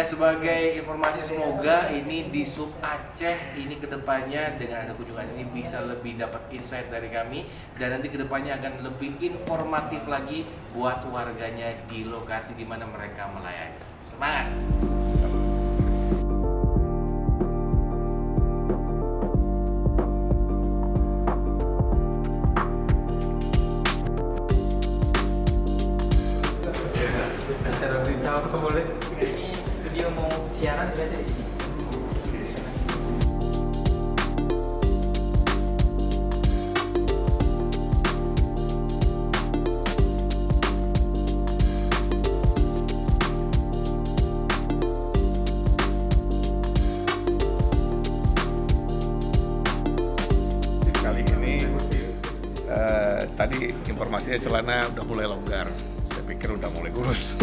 sebagai informasi semoga ini di Sub Aceh ini kedepannya dengan ada kunjungan ini bisa lebih dapat insight dari kami dan nanti kedepannya akan lebih informatif lagi buat warganya di lokasi di mana mereka melayani. Semangat! Acara berita apa boleh? Ini studio mau siaran biasa di sini. Kali ini tadi informasinya celana udah mulai longgar. Saya pikir udah mulai kurus.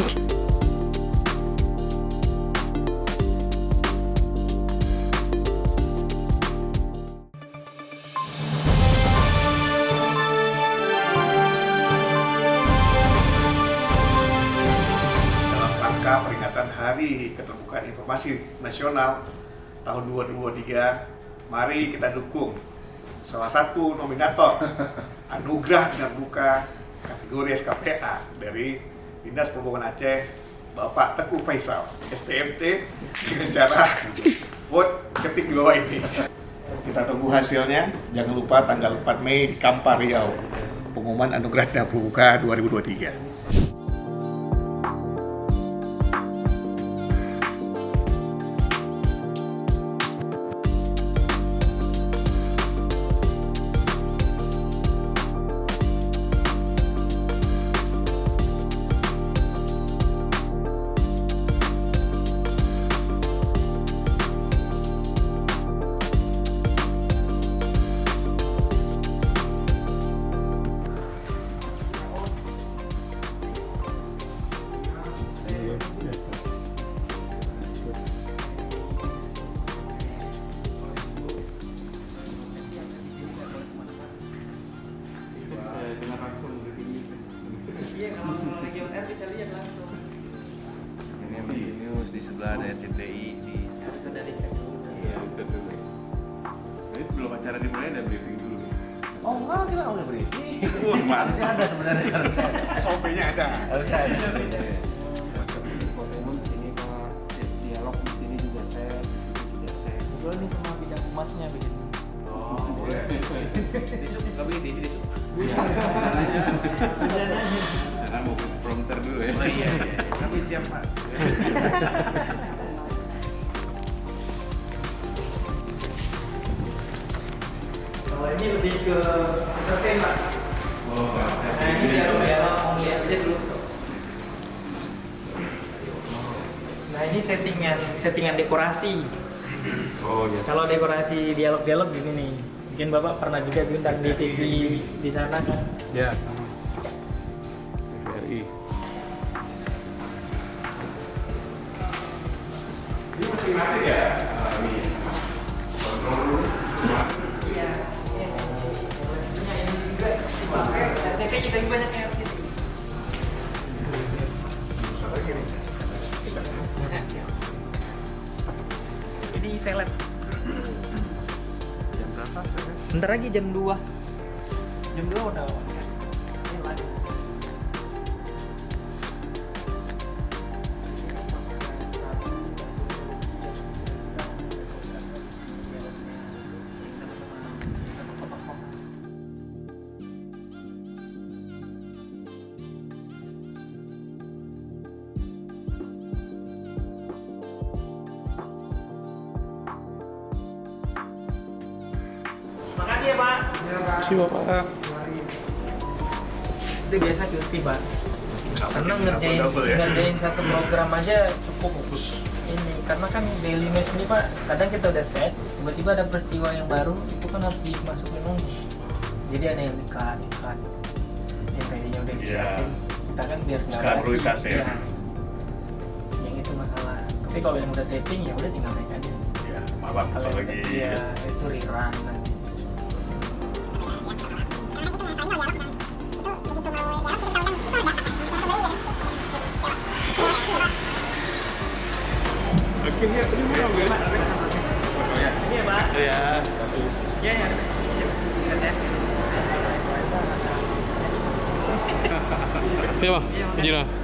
Dalam rangka peringatan Hari Keterbukaan Informasi Nasional tahun 2023, mari kita dukung salah satu nominator Anugerah Terbuka kategori SKPA dari Dinas Perhubungan Aceh, Bapak Teguh Faisal, STMT, dengan cara vote ketik di bawah ini. Kita tunggu hasilnya. Jangan lupa tanggal 4 Mei di Kampar Riau, pengumuman Anugerah Terbuka 2023. Iya, kalau lagi on air bisa lihat langsung. Ini Breaking News di sebelah ada RCTI di Harus ada di set. Iya, bisa dulu. Jadi sebelum acara dimulai ada briefing dulu. Oh enggak, kita nggak boleh briefing. Harusnya ada sebenarnya harusnya ada. SOP-nya ada. Harusnya ada. Pokemon di sini Pak, dialog di sini juga saya, di sini juga saya. Kebetulan ini sama bidang emasnya begini. Oh, boleh. Besok nggak boleh di besok. Karena mau ke prompter dulu ya. Oh iya, iya. Tapi siap Pak. Kalau ini lebih ke entertainment. Oh, Nah ini dialog mau lihat aja dulu. Nah ini settingan dekorasi. oh ya. Kalau dekorasi dialog gini nih. Mungkin Bapak pernah juga diundang di TV di sana kan? Ya. TVRI. Ini masing-masing ya? Ini kontrol dulu. Iya. Ini juga dipakai. RTP kita juga banyak yang RTP. Ini seleb. Jam berapa? Bentar lagi jam 2. Jam 2 udah. Ini lagi. Makasih ya Pak. Makasih Bapak. Itu biasa cuti Pak. Karena Double ya. ngerjain satu program aja cukup fokus ini. Karena kan daily news ini Pak, kadang kita udah set, tiba-tiba ada peristiwa yang baru, itu kan harus dimasukin lagi. Jadi ada yang iklan, yang tadinya udah disiapin. Kita kan biar nggak Skala basi. prioritas ya. Iya. Yang itu masalah. Tapi kalau yang udah taping ya udah tinggal naik aja. Ya, malam Kalau yang apalagi. ya itu rerun nanti. Bikinnya ini murah gue. Fotonya. Ini ya, Pak. Iya. Iya, ya. Iya bang, izin lah.